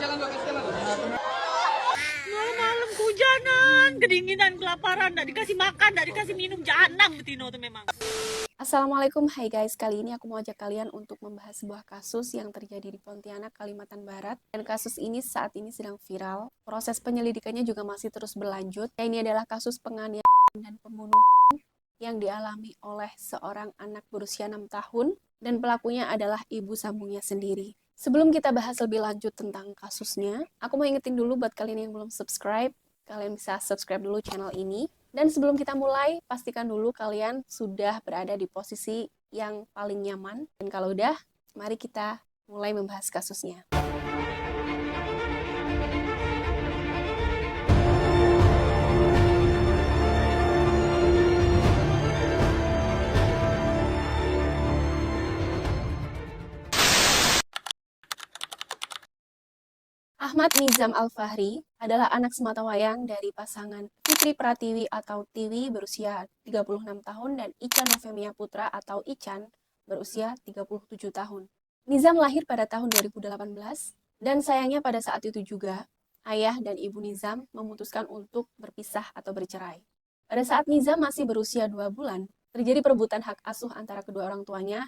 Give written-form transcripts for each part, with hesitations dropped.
Malam-malam kehujanan, kedinginan, kelaparan, nggak dikasih makan, nggak dikasih minum, jahanam betino tuh memang. Assalamualaikum, hai guys. Kali ini aku mau ajak kalian untuk membahas sebuah kasus yang terjadi di Pontianak, Kalimantan Barat. Dan kasus ini saat ini sedang viral. Proses penyelidikannya juga masih terus berlanjut. Dan ini adalah kasus penganiayaan dan pembunuhan yang dialami oleh seorang anak berusia 6 tahun. Dan pelakunya adalah ibu sambungnya sendiri. Sebelum kita bahas lebih lanjut tentang kasusnya, aku mau ingetin dulu buat kalian yang belum subscribe, kalian bisa subscribe dulu channel ini. Dan sebelum kita mulai, pastikan dulu kalian sudah berada di posisi yang paling nyaman. Dan kalau udah, mari kita mulai membahas kasusnya. Ahmad Nizam Al-Fahri adalah anak sematawayang dari pasangan Fitri Pratiwi atau Tiwi berusia 36 tahun dan Ican Novemia Putra atau Ican berusia 37 tahun. Nizam lahir pada tahun 2018 dan sayangnya pada saat itu juga ayah dan ibu Nizam memutuskan untuk berpisah atau bercerai. Pada saat Nizam masih berusia 2 bulan, terjadi perebutan hak asuh antara kedua orang tuanya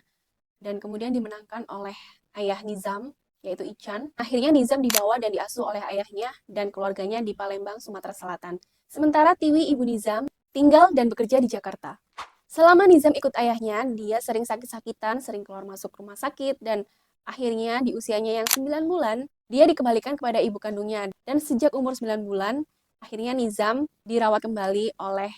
dan kemudian dimenangkan oleh ayah Nizam, yaitu Ican. Akhirnya Nizam dibawa dan diasuh oleh ayahnya dan keluarganya di Palembang, Sumatera Selatan. Sementara Tiwi, ibu Nizam, tinggal dan bekerja di Jakarta. Selama Nizam ikut ayahnya, dia sering sakit-sakitan, sering keluar masuk rumah sakit, dan akhirnya di usianya yang 9 bulan, dia dikembalikan kepada ibu kandungnya. Dan sejak umur 9 bulan, akhirnya Nizam dirawat kembali oleh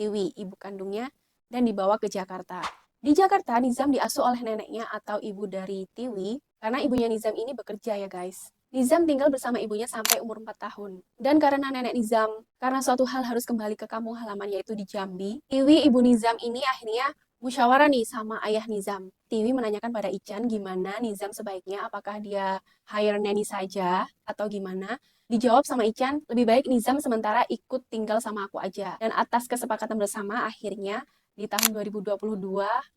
Tiwi, ibu kandungnya, dan dibawa ke Jakarta. Di Jakarta, Nizam diasuh oleh neneknya atau ibu dari Tiwi, karena ibunya Nizam ini bekerja ya guys. Nizam tinggal bersama ibunya sampai umur 4 tahun. Dan karena nenek Nizam, karena suatu hal harus kembali ke kampung halaman yaitu di Jambi, Tiwi ibu Nizam ini akhirnya musyawarah nih sama ayah Nizam. Tiwi menanyakan pada Ican gimana Nizam sebaiknya, apakah dia hire nanny saja atau gimana. Dijawab sama Ican, lebih baik Nizam sementara ikut tinggal sama aku aja. Dan atas kesepakatan bersama akhirnya di tahun 2022,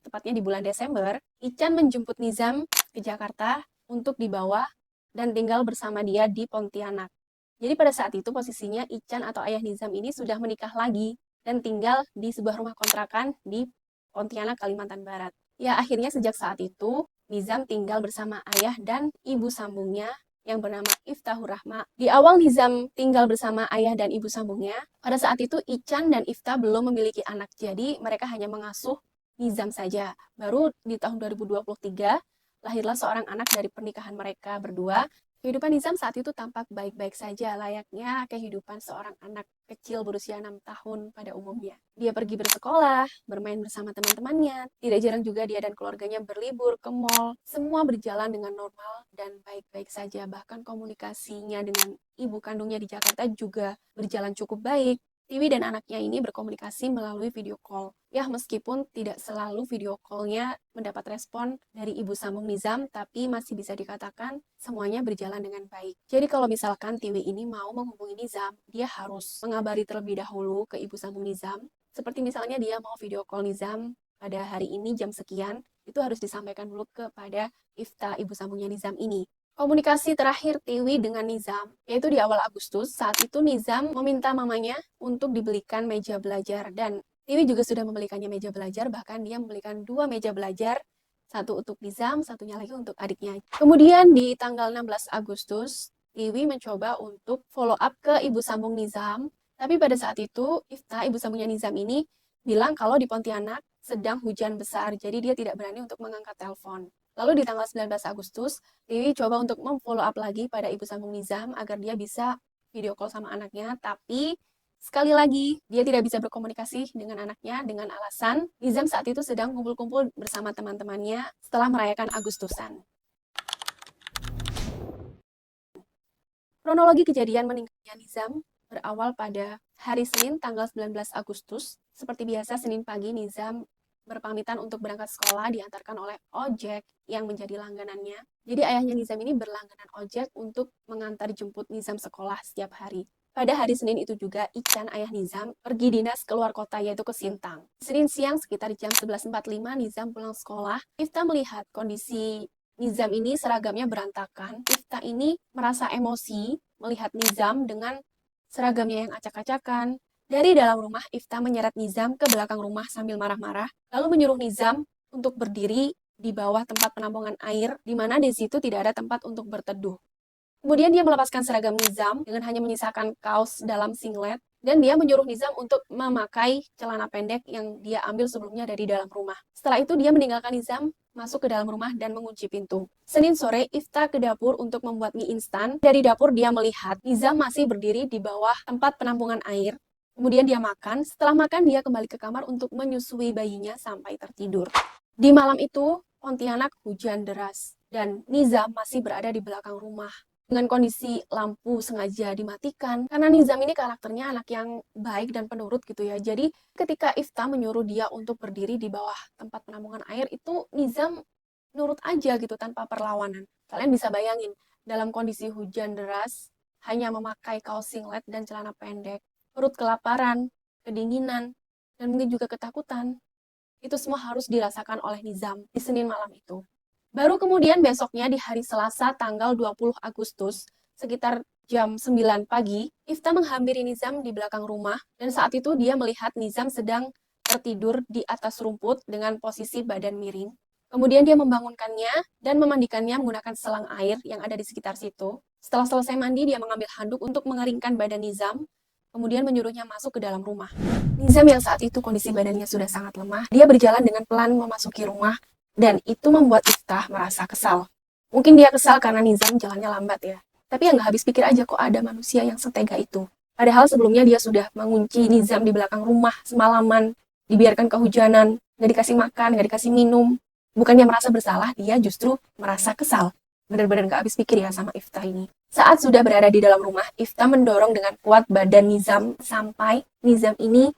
tepatnya di bulan Desember, Ican menjemput Nizam ke Jakarta untuk dibawa dan tinggal bersama dia di Pontianak. Jadi pada saat itu posisinya Ican atau ayah Nizam ini sudah menikah lagi dan tinggal di sebuah rumah kontrakan di Pontianak, Kalimantan Barat. Ya akhirnya sejak saat itu Nizam tinggal bersama ayah dan ibu sambungnya yang bernama Iftahur Rahma. Di awal Nizam tinggal bersama ayah dan ibu sambungnya, pada saat itu Ican dan Ifta belum memiliki anak, jadi mereka hanya mengasuh Nizam saja. Baru di tahun 2023, lahirlah seorang anak dari pernikahan mereka berdua. Kehidupan Nizam saat itu tampak baik-baik saja, layaknya kehidupan seorang anak kecil berusia 6 tahun pada umumnya. Dia pergi bersekolah, bermain bersama teman-temannya, tidak jarang juga dia dan keluarganya berlibur ke mall. Semua berjalan dengan normal dan baik-baik saja, bahkan komunikasinya dengan ibu kandungnya di Jakarta juga berjalan cukup baik. Tiwi dan anaknya ini berkomunikasi melalui video call. Ya, meskipun tidak selalu video call-nya mendapat respon dari ibu sambung Nizam, tapi masih bisa dikatakan semuanya berjalan dengan baik. Jadi kalau misalkan Tiwi ini mau menghubungi Nizam, dia harus mengabari terlebih dahulu ke ibu sambung Nizam. Seperti misalnya dia mau video call Nizam pada hari ini jam sekian, itu harus disampaikan dulu kepada Ifta, ibu sambungnya Nizam ini. Komunikasi terakhir Tiwi dengan Nizam, yaitu di awal Agustus. Saat itu Nizam meminta mamanya untuk dibelikan meja belajar. Dan Tiwi juga sudah membelikannya meja belajar, bahkan dia membelikan 2 meja belajar. Satu untuk Nizam, satunya lagi untuk adiknya. Kemudian di tanggal 16 Agustus, Tiwi mencoba untuk follow up ke ibu sambung Nizam. Tapi pada saat itu, Ifta, ibu sambungnya Nizam ini, bilang kalau di Pontianak sedang hujan besar, jadi dia tidak berani untuk mengangkat telepon. Lalu di tanggal 19 Agustus, Tiwi coba untuk memfollow up lagi pada ibu sambung Nizam agar dia bisa video call sama anaknya, tapi sekali lagi dia tidak bisa berkomunikasi dengan anaknya dengan alasan Nizam saat itu sedang kumpul-kumpul bersama teman-temannya setelah merayakan Agustusan. Kronologi kejadian meninggalnya Nizam berawal pada hari Senin tanggal 19 Agustus. Seperti biasa Senin pagi Nizam berpamitan untuk berangkat sekolah diantarkan oleh ojek yang menjadi langganannya. Jadi ayahnya Nizam ini berlangganan ojek untuk mengantar jemput Nizam sekolah setiap hari. Pada hari Senin itu juga Ican, ayah Nizam, pergi dinas keluar kota yaitu ke Sintang. Senin siang sekitar jam 11.45 Nizam pulang sekolah. Ifta melihat kondisi Nizam ini seragamnya berantakan. Ifta ini merasa emosi melihat Nizam dengan seragamnya yang acak-acakan. Dari dalam rumah, Ifta menyeret Nizam ke belakang rumah sambil marah-marah, lalu menyuruh Nizam untuk berdiri di bawah tempat penampungan air, di mana di situ tidak ada tempat untuk berteduh. Kemudian dia melepaskan seragam Nizam dengan hanya menyisakan kaos dalam singlet, dan dia menyuruh Nizam untuk memakai celana pendek yang dia ambil sebelumnya dari dalam rumah. Setelah itu dia meninggalkan Nizam masuk ke dalam rumah dan mengunci pintu. Senin sore, Ifta ke dapur untuk membuat mie instan. Dari dapur dia melihat Nizam masih berdiri di bawah tempat penampungan air. Kemudian dia makan. Setelah makan, dia kembali ke kamar untuk menyusui bayinya sampai tertidur. Di malam itu, Pontianak hujan deras dan Nizam masih berada di belakang rumah. Dengan kondisi lampu sengaja dimatikan, karena Nizam ini karakternya anak yang baik dan penurut gitu ya. Jadi ketika Ifta menyuruh dia untuk berdiri di bawah tempat penampungan air, itu Nizam nurut aja gitu tanpa perlawanan. Kalian bisa bayangin, dalam kondisi hujan deras, hanya memakai kaos singlet dan celana pendek, perut kelaparan, kedinginan, dan mungkin juga ketakutan. Itu semua harus dirasakan oleh Nizam di Senin malam itu. Baru kemudian besoknya di hari Selasa tanggal 20 Agustus, sekitar jam 9 pagi, Ifta menghampiri Nizam di belakang rumah dan saat itu dia melihat Nizam sedang tertidur di atas rumput dengan posisi badan miring. Kemudian dia membangunkannya dan memandikannya menggunakan selang air yang ada di sekitar situ. Setelah selesai mandi, dia mengambil handuk untuk mengeringkan badan Nizam, kemudian menyuruhnya masuk ke dalam rumah. Nizam yang saat itu kondisi badannya sudah sangat lemah, dia berjalan dengan pelan memasuki rumah. Dan itu membuat Ifta merasa kesal. Mungkin dia kesal karena Nizam jalannya lambat ya. Tapi ya nggak habis pikir aja kok ada manusia yang setega itu. Padahal sebelumnya dia sudah mengunci Nizam di belakang rumah semalaman. Dibiarkan kehujanan, nggak dikasih makan, nggak dikasih minum. Bukannya merasa bersalah, dia justru merasa kesal. Benar-benar nggak habis pikir ya sama Ifta ini. Saat sudah berada di dalam rumah, Ifta mendorong dengan kuat badan Nizam sampai Nizam ini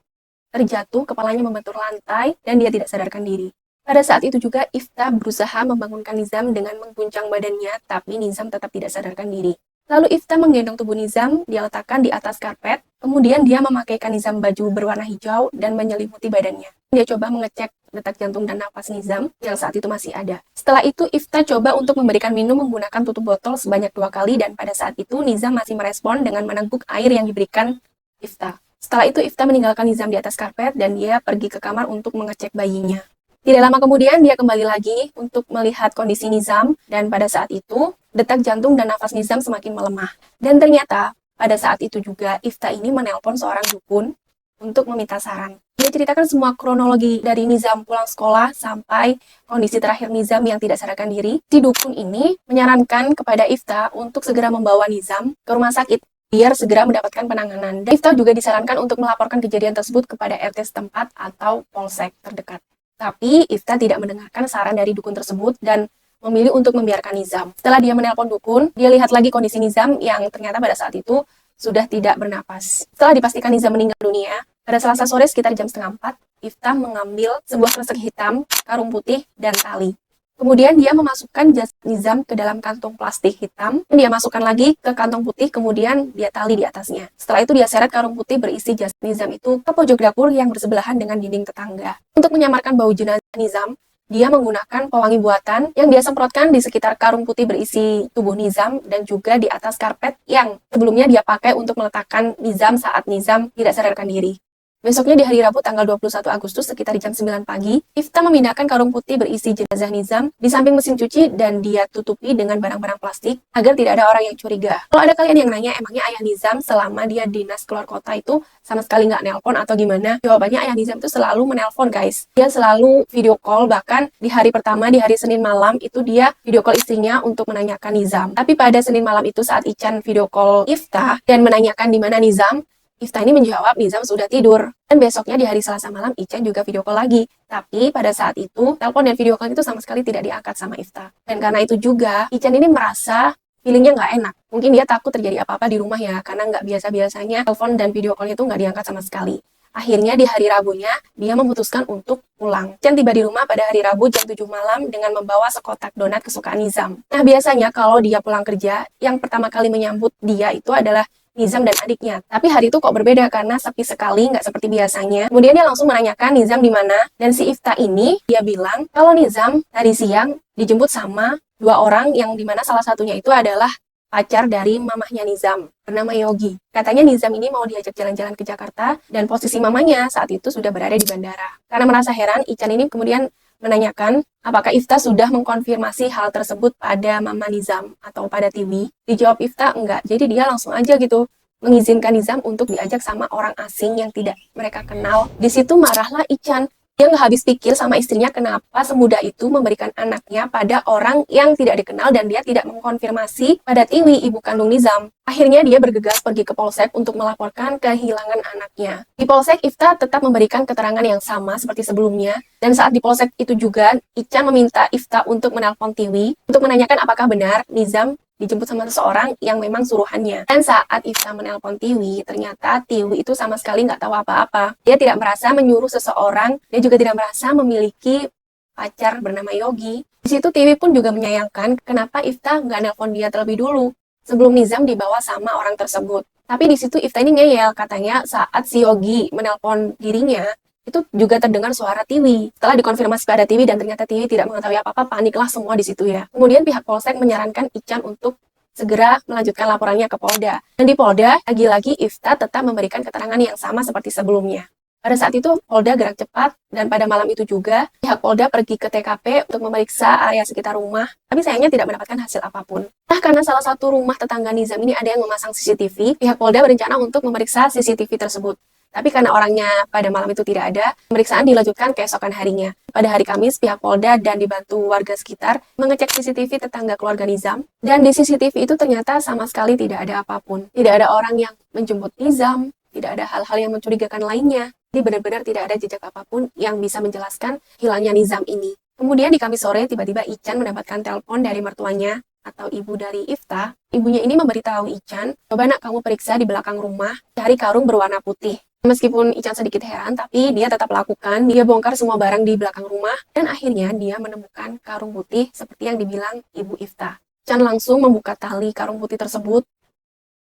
terjatuh, kepalanya membentur lantai, dan dia tidak sadarkan diri. Pada saat itu juga, Ifta berusaha membangunkan Nizam dengan mengguncang badannya, tapi Nizam tetap tidak sadarkan diri. Lalu Ifta menggendong tubuh Nizam, dia letakkan di atas karpet, kemudian dia memakaikan Nizam baju berwarna hijau dan menyelimuti badannya. Dia coba mengecek detak jantung dan nafas Nizam yang saat itu masih ada. Setelah itu, Ifta coba untuk memberikan minum menggunakan tutup botol sebanyak 2 kali, dan pada saat itu Nizam masih merespon dengan meneguk air yang diberikan Ifta. Setelah itu, Ifta meninggalkan Nizam di atas karpet dan dia pergi ke kamar untuk mengecek bayinya. Tidak lama kemudian, dia kembali lagi untuk melihat kondisi Nizam, dan pada saat itu, detak jantung dan nafas Nizam semakin melemah. Dan ternyata, pada saat itu juga, Ifta ini menelpon seorang dukun untuk meminta saran. Dia ceritakan semua kronologi dari Nizam pulang sekolah sampai kondisi terakhir Nizam yang tidak sadarkan diri. Si dukun ini menyarankan kepada Ifta untuk segera membawa Nizam ke rumah sakit biar segera mendapatkan penanganan. Dan Ifta juga disarankan untuk melaporkan kejadian tersebut kepada RT setempat atau polsek terdekat. Tapi Ifta tidak mendengarkan saran dari dukun tersebut dan memilih untuk membiarkan Nizam. Setelah dia menelpon dukun, dia lihat lagi kondisi Nizam yang ternyata pada saat itu sudah tidak bernapas. Setelah dipastikan Nizam meninggal dunia, pada Selasa sore sekitar jam 3:30, Ifta mengambil sebuah kresek hitam, karung putih, dan tali. Kemudian dia memasukkan jasad Nizam ke dalam kantong plastik hitam. Dia masukkan lagi ke kantong putih, kemudian dia tali di atasnya. Setelah itu dia seret karung putih berisi jasad Nizam itu ke pojok dapur yang bersebelahan dengan dinding tetangga. Untuk menyamarkan bau jenazah Nizam, dia menggunakan pewangi buatan yang dia semprotkan di sekitar karung putih berisi tubuh Nizam dan juga di atas karpet yang sebelumnya dia pakai untuk meletakkan Nizam saat Nizam tidak sadarkan diri. Besoknya di hari Rabu tanggal 21 Agustus sekitar jam 9 pagi, Ifta memindahkan karung putih berisi jenazah Nizam di samping mesin cuci dan dia tutupi dengan barang-barang plastik agar tidak ada orang yang curiga. Kalau ada kalian yang nanya emangnya ayah Nizam selama dia dinas keluar kota itu sama sekali nggak nelpon atau gimana? Jawabannya ayah Nizam itu selalu menelpon guys. Dia selalu video call, bahkan di hari pertama di hari Senin malam itu dia video call istrinya untuk menanyakan Nizam. Tapi pada Senin malam itu saat Ican video call Ifta dan menanyakan di mana Nizam, Ifta ini menjawab Nizam sudah tidur. Dan besoknya di hari Selasa malam, Ican juga video call lagi. Tapi pada saat itu, telepon dan video call itu sama sekali tidak diangkat sama Ifta. Dan karena itu juga, Ican ini merasa feelingnya nggak enak. Mungkin dia takut terjadi apa-apa di rumah ya, karena nggak biasa-biasanya telepon dan video call itu nggak diangkat sama sekali. Akhirnya di hari Rabunya, dia memutuskan untuk pulang. Ican tiba di rumah pada hari Rabu jam 7 malam dengan membawa sekotak donat kesukaan Nizam. Nah biasanya kalau dia pulang kerja, yang pertama kali menyambut dia itu adalah Nizam dan adiknya. Tapi hari itu kok berbeda karena sepi sekali, nggak seperti biasanya. Kemudian dia langsung menanyakan Nizam di mana. Dan si Ifta ini, dia bilang kalau Nizam tadi siang dijemput sama Dua orang yang dimana salah satunya itu adalah pacar dari mamahnya Nizam, bernama Yogi. Katanya Nizam ini mau diajak jalan-jalan ke Jakarta, dan posisi mamanya saat itu sudah berada di bandara. Karena merasa heran, Ican ini kemudian menanyakan apakah Ifta sudah mengkonfirmasi hal tersebut pada Mama Nizam atau pada Tiwi. Dijawab Ifta enggak, jadi dia langsung aja gitu mengizinkan Nizam untuk diajak sama orang asing yang tidak mereka kenal. Di situ marahlah Ican. Dia nggak habis pikir sama istrinya kenapa semudah itu memberikan anaknya pada orang yang tidak dikenal dan dia tidak mengkonfirmasi pada Tiwi, ibu kandung Nizam. Akhirnya dia bergegas pergi ke Polsek untuk melaporkan kehilangan anaknya. Di Polsek, Ifta tetap memberikan keterangan yang sama seperti sebelumnya. Dan saat di Polsek itu juga, Ican meminta Ifta untuk menelpon Tiwi untuk menanyakan apakah benar Nizam dijemput sama seseorang yang memang suruhannya. Dan saat Ifta menelpon Tiwi, ternyata Tiwi itu sama sekali nggak tahu apa-apa. Dia tidak merasa menyuruh seseorang, dia juga tidak merasa memiliki pacar bernama Yogi. Di situ Tiwi pun juga menyayangkan kenapa Ifta nggak nelpon dia terlebih dulu, sebelum Nizam dibawa sama orang tersebut. Tapi di situ Ifta ini ngeyel, katanya saat si Yogi menelpon dirinya, itu juga terdengar suara Tiwi. Setelah dikonfirmasi pada Tiwi dan ternyata Tiwi tidak mengetahui apa-apa, paniklah semua di situ ya. Kemudian pihak Polsek menyarankan Ican untuk segera melanjutkan laporannya ke Polda. Dan di Polda, lagi-lagi Ifta tetap memberikan keterangan yang sama seperti sebelumnya. Pada saat itu, Polda gerak cepat, dan pada malam itu juga, pihak Polda pergi ke TKP untuk memeriksa area sekitar rumah, tapi sayangnya tidak mendapatkan hasil apapun. Nah, karena salah satu rumah tetangga Nizam ini ada yang memasang CCTV, pihak Polda berencana untuk memeriksa CCTV tersebut. Tapi karena orangnya pada malam itu tidak ada, pemeriksaan dilanjutkan keesokan harinya. Pada hari Kamis, pihak Polda dan dibantu warga sekitar mengecek CCTV tetangga keluarga Nizam. Dan di CCTV itu ternyata sama sekali tidak ada apapun. Tidak ada orang yang menjemput Nizam, tidak ada hal-hal yang mencurigakan lainnya. Jadi benar-benar tidak ada jejak apapun yang bisa menjelaskan hilangnya Nizam ini. Kemudian di Kamis sore, tiba-tiba Ican mendapatkan telepon dari mertuanya atau ibu dari Ifta. Ibunya ini memberitahu Ican, coba nak kamu periksa di belakang rumah, cari karung berwarna putih. Meskipun Ican sedikit heran, tapi dia tetap lakukan. Dia bongkar semua barang di belakang rumah, dan akhirnya dia menemukan karung putih seperti yang dibilang ibu Ifta. Ican langsung membuka tali karung putih tersebut,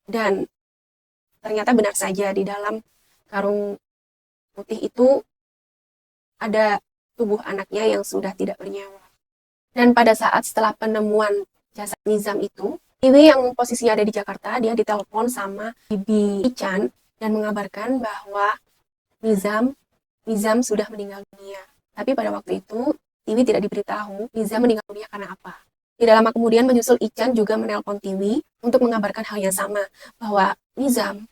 dan ternyata benar saja di dalam karung putih itu ada tubuh anaknya yang sudah tidak bernyawa. Dan pada saat setelah penemuan jasad Nizam itu, Tiwi yang posisinya ada di Jakarta, dia ditelepon sama bibi Ican dan mengabarkan bahwa Nizam sudah meninggal dunia. Tapi pada waktu itu, Tiwi tidak diberitahu Nizam meninggal dunia karena apa. Tidak lama kemudian menyusul Ican juga menelpon Tiwi untuk mengabarkan hal yang sama, bahwa Nizam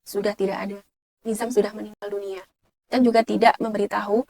sudah tidak ada. Nizam sudah meninggal dunia. Dan juga tidak memberitahu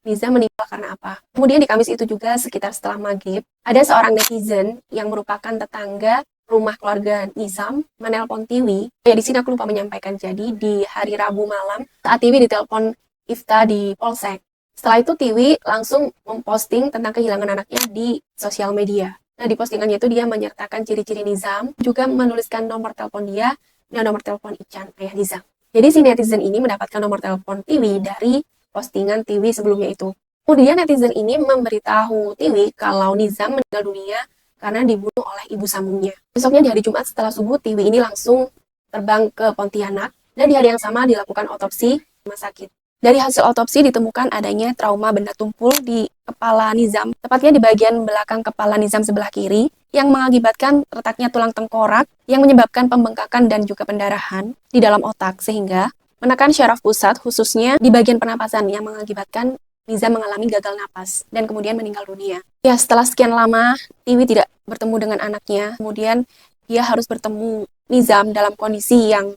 Nizam meninggal karena apa. Kemudian di Kamis itu juga sekitar setelah maghrib, ada seorang netizen yang merupakan tetangga rumah keluarga Nizam menelpon Tiwi. Ya di sini aku lupa menyampaikan, jadi di hari Rabu malam saat Tiwi ditelepon Ifta di Polsek. Setelah itu Tiwi langsung memposting tentang kehilangan anaknya di sosial media. Nah di postingannya itu dia menyertakan ciri-ciri Nizam, juga menuliskan nomor telepon dia dan nomor telepon Ican, ayah Nizam. Jadi si netizen ini mendapatkan nomor telepon Tiwi dari postingan Tiwi sebelumnya itu. Kemudian netizen ini memberitahu Tiwi kalau Nizam meninggal dunia karena dibunuh oleh ibu sambungnya. Besoknya di hari Jumat setelah subuh, Tiwi ini langsung terbang ke Pontianak, dan di hari yang sama dilakukan otopsi di rumah sakit. Dari hasil otopsi ditemukan adanya trauma benda tumpul di kepala Nizam, tepatnya di bagian belakang kepala Nizam sebelah kiri, yang mengakibatkan retaknya tulang tengkorak, yang menyebabkan pembengkakan dan juga pendarahan di dalam otak, sehingga menekan syaraf pusat, khususnya di bagian pernapasan, yang mengakibatkan Nizam mengalami gagal napas dan kemudian meninggal dunia. Ya, setelah sekian lama, Tiwi tidak bertemu dengan anaknya. Kemudian dia harus bertemu Nizam dalam kondisi yang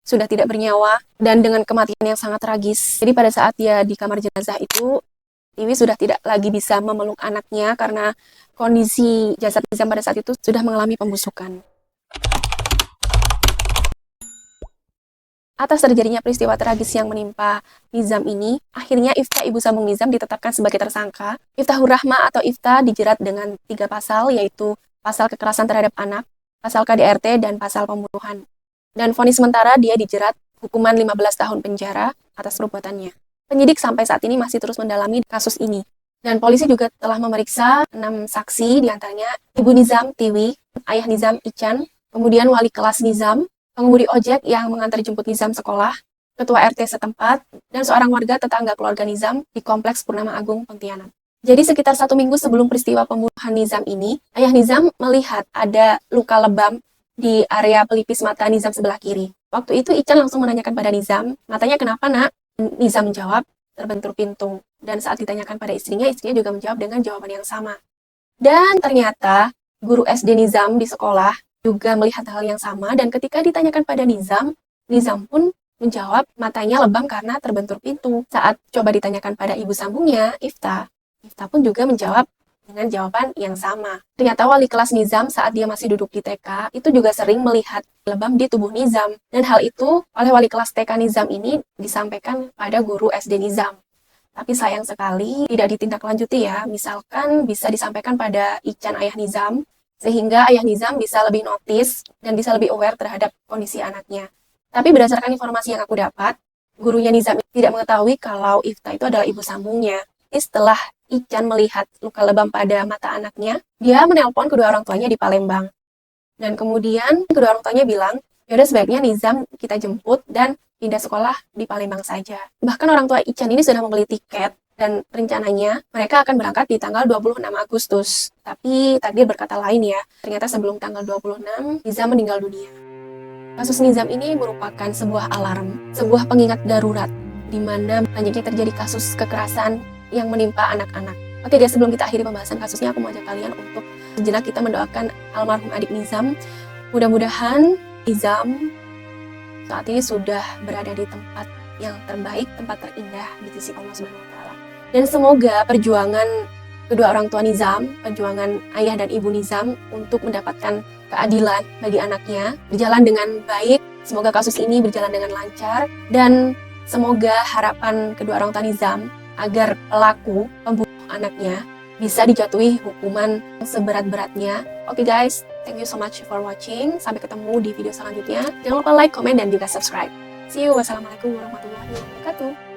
sudah tidak bernyawa dan dengan kematian yang sangat tragis. Jadi pada saat dia di kamar jenazah itu, Tiwi sudah tidak lagi bisa memeluk anaknya karena kondisi jasad Nizam pada saat itu sudah mengalami pembusukan. Atas terjadinya peristiwa tragis yang menimpa Nizam ini, akhirnya Ifta, ibu sambung Nizam, ditetapkan sebagai tersangka. Miftahur Rahmah atau Ifta dijerat dengan 3 pasal, yaitu pasal kekerasan terhadap anak, pasal KDRT, dan pasal pembunuhan. Dan vonis sementara dia dijerat hukuman 15 tahun penjara atas perbuatannya. Penyidik sampai saat ini masih terus mendalami kasus ini. Dan polisi juga telah memeriksa 6 saksi, diantaranya ibu Nizam, Tiwi, ayah Nizam, Ican, kemudian wali kelas Nizam, pengemudi ojek yang mengantar jemput Nizam sekolah, ketua RT setempat, dan seorang warga tetangga keluarga Nizam di Kompleks Purnama Agung, Pontianak. Jadi sekitar 1 minggu sebelum peristiwa pembunuhan Nizam ini, ayah Nizam melihat ada luka lebam di area pelipis mata Nizam sebelah kiri. Waktu itu Ican langsung menanyakan pada Nizam, matanya kenapa nak? Nizam menjawab, terbentur pintu. Dan saat ditanyakan pada istrinya juga menjawab dengan jawaban yang sama. Dan ternyata guru SD Nizam di sekolah juga melihat hal yang sama, dan ketika ditanyakan pada Nizam, Nizam pun menjawab matanya lebam karena terbentur pintu. Saat coba ditanyakan pada ibu sambungnya, Ifta pun juga menjawab dengan jawaban yang sama. Ternyata wali kelas Nizam saat dia masih duduk di TK, itu juga sering melihat lebam di tubuh Nizam. Dan hal itu oleh wali kelas TK Nizam ini disampaikan pada guru SD Nizam. Tapi sayang sekali tidak ditindaklanjuti ya. Misalkan bisa disampaikan pada Ican ayah Nizam, sehingga ayah Nizam bisa lebih notice dan bisa lebih aware terhadap kondisi anaknya. Tapi berdasarkan informasi yang aku dapat, gurunya Nizam tidak mengetahui kalau Ifta itu adalah ibu sambungnya. Setelah Ican melihat luka lebam pada mata anaknya, dia menelpon kedua orang tuanya di Palembang. Dan kemudian kedua orang tuanya bilang, yaudah sebaiknya Nizam kita jemput dan pindah sekolah di Palembang saja. Bahkan orang tua Ican ini sudah membeli tiket dan rencananya mereka akan berangkat di tanggal 26 Agustus. Tapi takdir berkata lain ya, ternyata sebelum tanggal 26, Nizam meninggal dunia. Kasus Nizam ini merupakan sebuah alarm, sebuah pengingat darurat, di mana banyaknya terjadi kasus kekerasan yang menimpa anak-anak. Oke guys, sebelum kita akhiri pembahasan kasusnya, aku mau ajak kalian untuk sejenak kita mendoakan almarhum adik Nizam. Mudah-mudahan Nizam saat ini sudah berada di tempat yang terbaik, tempat terindah di sisi Allah Subhanahu wa Ta'ala. Dan semoga perjuangan kedua orang tua Nizam, perjuangan ayah dan ibu Nizam untuk mendapatkan keadilan bagi anaknya berjalan dengan baik. Semoga kasus ini berjalan dengan lancar, dan semoga harapan kedua orang tua Nizam agar pelaku pembunuh anaknya bisa dijatuhi hukuman seberat-beratnya. Oke guys, thank you so much for watching. Sampai ketemu di video selanjutnya. Jangan lupa like, comment, dan juga subscribe. See you. Wassalamualaikum warahmatullahi wabarakatuh.